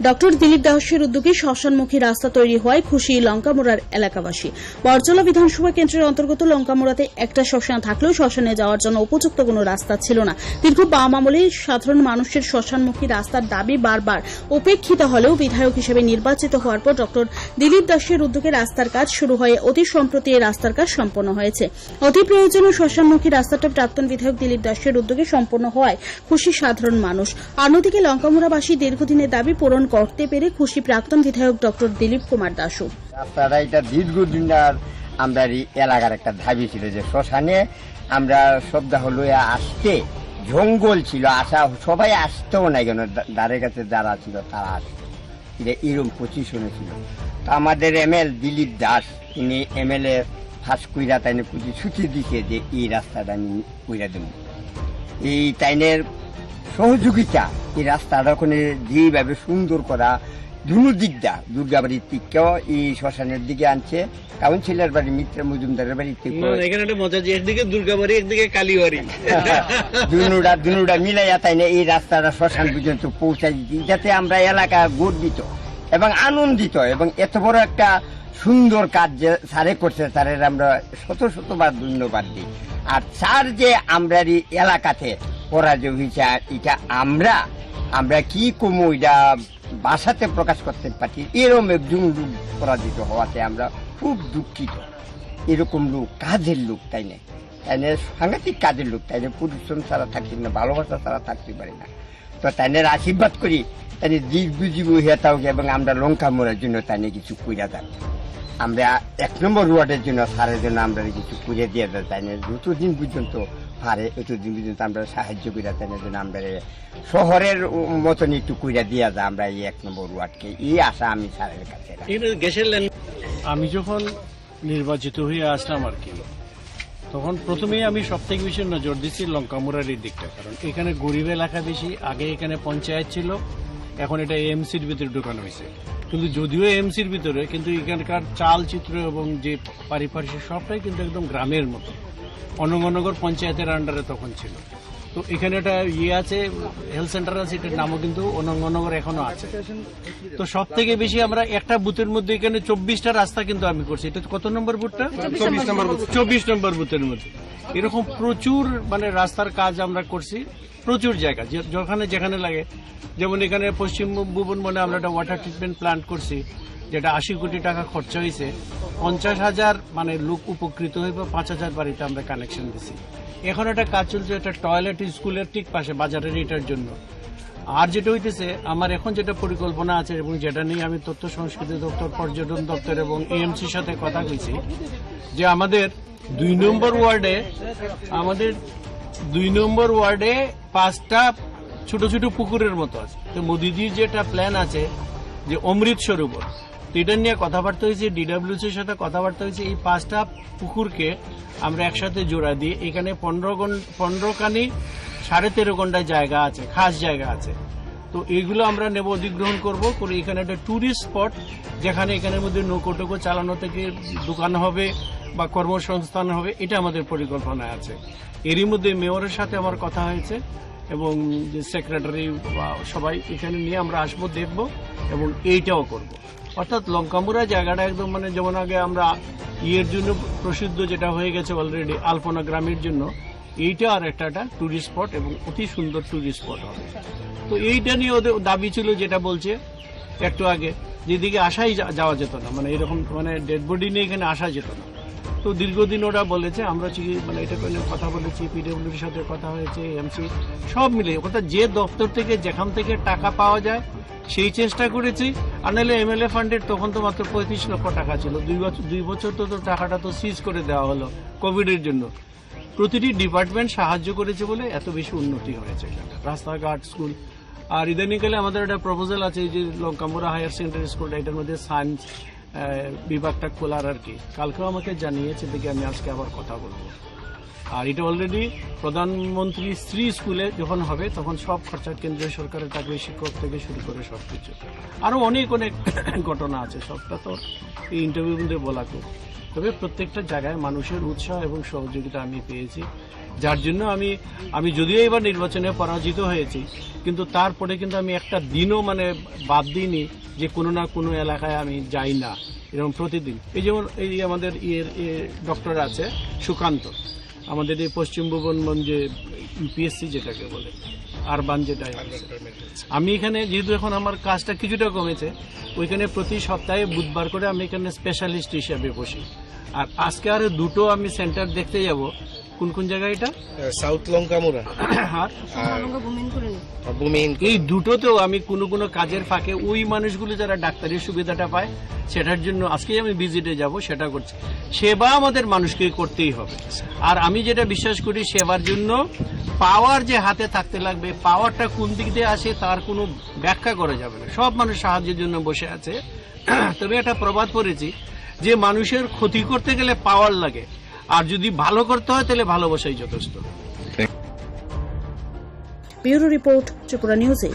Doctor Dilip দাসের উদ্যোগে শ্মশানমুখী রাস্তা তৈরি হওয়ায় খুশি লঙ্কামোড়ার এলাকাবাসী। বরজলা বিধানসভা কেন্দ্রের অন্তর্গত লঙ্কামোড়াতে একটা শ্মশান থাকলেও শ্মশানে যাওয়ার জন্য উপযুক্ত কোনো রাস্তা ছিল না। দীর্ঘ বাম আমলে সাধারণ মানুষের শ্মশানমুখী রাস্তার দাবি বারবার উপেক্ষিত হলেও বিধায়ক হিসেবে নির্বাচিত হওয়ার পর ডক্টর দিলীপ দাসের উদ্যোগে রাস্তার কাজ শুরু হয়ে অতি সম্প্রতি এই রাস্তার কাজ সম্পন্ন হয়েছে। অতি প্রয়োজনীয় শ্মশানমুখী রাস্তাটা প্রাক্তন বিধায়ক দিলীপ দাসের উদ্যোগে সম্পন্ন হওয়ায় খুশি সাধারণ মানুষ। অন্যদিকে লঙ্কামোড়াবাসী দীর্ঘদিনের দাবি পূরণ করতে পেরে খুশি প্রাক্তন বিধায়ক ডক্টর দিলীপ কুমার দাসও। রাস্তাটা এটা দীর্ঘদিন আমরা এলাকার একটা দাবি ছিল যে শ্মশানে আমরা সবদা হলো আসতে জঙ্গল ছিল, আসা সবাই আসতেও নাই কেন, দ্বারের কাছে যারা ছিল তারা আসতো, এরকম পজিশনে ছিল। তো আমাদের এমএল দিলীপ দাস তিনি এমএলএ ফার্স্ট কুইরা তাইনে প্রতিশ্রুতি দিছে যে এই রাস্তাটা আমি কুইরা দেব। এই তাইনের সহযোগিতা এই রাস্তাটা ওখানে যেভাবে সুন্দর করা, দুনো দিকটা দুর্গাবাড়ির দিককেও এই শ্মশানের দিকে আনছে, কাউন্সিলর বাড়ি মিত্র মজুমদারের বাড়ি একদিকে দুর্গাবাড়ি একদিকে কালীবাড়ি দুনুটা মিলাইয়া তাই না এই রাস্তাটা শ্মশান পর্যন্ত পৌঁছাই দিচ্ছি, যাতে আমরা এলাকা গর্বিত এবং আনন্দিত। এবং এত বড় একটা সুন্দর কাজ যে স্যারে করছে, স্যারের আমরা শতবার ধন্যবাদ দিই। আর স্যার যে আমরা এলাকাতে পরাজয় হয়েছে, এটা আমরা কি কমু এটা ভাষাতে প্রকাশ করতে পারি। এরকম একজন লোক পরাজিত হওয়াতে আমরা খুব দুঃখিত। এরকম লোক কাজের লোক, তাই না সাংঘাতিক কাজের লোক, তাই পরিশ্রম ছাড়া থাকতে না, ভালোবাসা ছাড়া থাকতে পারি না। তো তাইনের আশীর্বাদ করি তাই দীর্ঘজীবী হয়ে থাকুক এবং আমরা লঙ্কামোড়ার জন্য তাই কিছু কইরা যাক। আমরা 1 নম্বর ওয়ার্ডের জন্য সারের জন্য আমরা কিছু করে দিয়ে যাই, তাই যতদিন পর্যন্ত পারে এতদিন পর্যন্ত আমরা সাহায্য করি, তাই জন্য আমরা শহরের মতন একটু কইরা দিয়ে যায় আমরা এই 1 নম্বর ওয়ার্ডকে। এই আশা আমি স্যারের কাছে। আমি যখন নির্বাচিত হয়ে আসলাম আর কি, তখন প্রথমেই আমি সব থেকে বেশি নজর দিচ্ছি লঙ্কামোড়ার এই দিকটা, কারণ এখানে গরিব এলাকা বেশি। আগে এখানে পঞ্চায়েত ছিল, এখন এটা এমসির ভিতরে ঢোকানো হয়েছে। কিন্তু যদিও এমসির ভিতরে, কিন্তু এখানকার চালচিত্র এবং যে পারিপার্শ্বিক সবটাই কিন্তু একদম গ্রামের মতো। অনঙ্গনগর পঞ্চায়েতের আন্ডারে তখন ছিল। তো এখানে একটা আছে, হেলথ সেন্টার আছে, এটার নামও কিন্তু অনঙ্গনগর এখনো আছে। তো সব থেকে বেশি আমরা একটা বুথের মধ্যে এখানে 24টা রাস্তা কিন্তু আমি করছি। এটা কত নম্বর বুথটা? 24 নম্বর বুথের মধ্যে এরকম প্রচুর রাস্তার কাজ আমরা করছি, প্রচুর জায়গা যেখানে লাগে। যেমন এখানে পশ্চিম ভুবন মনে আমরা একটা ওয়াটার ট্রিটমেন্ট প্ল্যান্ট করছি, যেটা 80 কোটি টাকা খরচা হয়েছে। 50,000 লোক উপকৃত হয়ে 5,000 বাড়িতে আমরা কানেকশন দিচ্ছি। এখন একটা কাজ চলছে, একটা টয়লেট স্কুলের ঠিক পাশে বাজারের এটার জন্য। আর যেটা হইতেছে আমার এখন যেটা পরিকল্পনা আছে এবং যেটা নিয়ে আমি তথ্য সংস্কৃতি দপ্তর, পর্যটন দপ্তর এবং এএমসির সাথে কথা কইছি, যে আমাদের 2 নম্বর ওয়ার্ডে 5টা ছোট ছোট পুকুরের মতো আছে। তো মোদিজির যেটা প্ল্যান আছে যে অমৃত সরোবর, এটা নিয়ে কথাবার্তা হয়েছে, ডিডব্লিউসির সাথে কথাবার্তা হয়েছে। এই 5টা পুকুরকে আমরা একসাথে জোড়া দিয়ে এখানে 15খানি 13.5 ঘন্টায় জায়গা আছে, খাস জায়গা আছে। তো এইগুলো আমরা নেব, অধিগ্রহণ করবো করে এখানে একটা ট্যুরিস্ট স্পট, যেখানে এখানের মধ্যে নৌকো চালানো থেকে দোকান হবে বা কর্মসংস্থান হবে, এটা আমাদের পরিকল্পনা আছে। এরই মধ্যে মেয়রের সাথে আমার কথা হয়েছে এবং যে সেক্রেটারি সবাই এখানে নিয়ে আমরা আসবো, দেখব এবং এইটাও করব। অর্থাৎ লঙ্কামোড়া জায়গাটা একদম যেমন আগে আমরা ইয়ের জন্য প্রসিদ্ধ, যেটা হয়ে গেছে অলরেডি আলপনা গ্রামের জন্য, এইটা আর একটা ট্যুরিস্ট স্পট এবং অতি সুন্দর ট্যুরিস্ট স্পট হবে। তো এইটা নিয়ে ওদের দাবি ছিল, যেটা বলছে একটু আগে, যেদিকে আসাই যাওয়া যেত না, এরকম ডেড বডি নিয়ে এখানে আসা যেত না। তো দীর্ঘদিন ওরা বলেছে, আমরা এটা কথা বলেছি, পিডব্লিউডির সাথে কথা হয়েছে, এমসি সব মিলে, অর্থাৎ যে দপ্তর থেকে যেখান থেকে টাকা পাওয়া যায় সেই চেষ্টা করেছি। আর নাহলে এমএলএ ফান্ডের তখন তো মাত্র 35 লক্ষ টাকা ছিল। 2 বছর তো টাকাটা তো সিজ করে দেওয়া হলো কোভিডের জন্য। প্রতিটি ডিপার্টমেন্ট সাহায্য করেছে বলে এত বেশি উন্নতি হয়েছে, রাস্তাঘাট, স্কুল। আর ইদানিংকালে আমাদের একটা প্রপোজাল আছে যে লঙ্কামোড়া হায়ার সেকেন্ডারি স্কুলটা, এটার মধ্যে সায়েন্স বিভাগটা খোলার আর কি। কালকেও আমাকে জানিয়েছে, দেখে আমি আজকে আবার কথা বলবো। আর এটা অলরেডি প্রধানমন্ত্রী স্ত্রী স্কুলে যখন হবে তখন সব খরচা কেন্দ্রীয় সরকারের থাকবে, শিক্ষক থেকে শুরু করে সবকিছু। আরো অনেক ঘটনা আছে, সবটা তো এই ইন্টারভিউ মধ্যে বলা তো। তবে প্রত্যেকটা জায়গায় মানুষের উৎসাহ এবং সহযোগিতা আমি পেয়েছি। যার জন্য আমি যদিও এবার নির্বাচনে পরাজিত হয়েছি, কিন্তু তারপরে কিন্তু আমি একটা দিনও মানে বাদ দিইনি যে কোনো না কোনো এলাকায় আমি যাই না, এরকম প্রতিদিন। এই যেমন এই আমাদের ডক্টর আছে সুকান্ত, আমাদের এই পশ্চিম ভুবনগঞ্জে ইউপিএসসি যেটাকে বলে আরবান, যেটা আমি এখানে যেহেতু এখন আমার কাজটা কিছুটা কমেছে, ওইখানে প্রতি সপ্তাহে বুধবার করে আমি এখানে স্পেশালিস্ট হিসেবে বসি। আর আজকে আরো দুটো আমি সেন্টার দেখতে যাব। কোন কোন জায়গায় এটা? সাউথ লঙ্কামুড়া আর বুমিন। এই দুটোতেও আমি কোনো কোনো কাজের ফাঁকে ওই মানুষগুলো যারা ডাক্তারি সুবিধাটা পায় সেটার জন্য আজকে আমি ভিজিটে যাব, সেটা করছি। সেবা আমাদের মানুষকে করতেই হবে। আর আমি যেটা বিশ্বাস করি, সেবার জন্য পাওয়ার যে হাতে থাকতে লাগবে, পাওয়ারটা কোন দিক দিয়ে আসে তার কোনো ব্যাখ্যা করা যাবে না। সব মানুষ সাহায্যের জন্য বসে আছে। তবে একটা প্রবাদ পড়েছি যে মানুষের ক্ষতি করতে গেলে পাওয়ার লাগে, আর যদি ভালো করতে হয় তাহলে ভালোবাসাই যথেষ্ট। ব্যুরো রিপোর্ট, ত্রিপুরা নিউজে।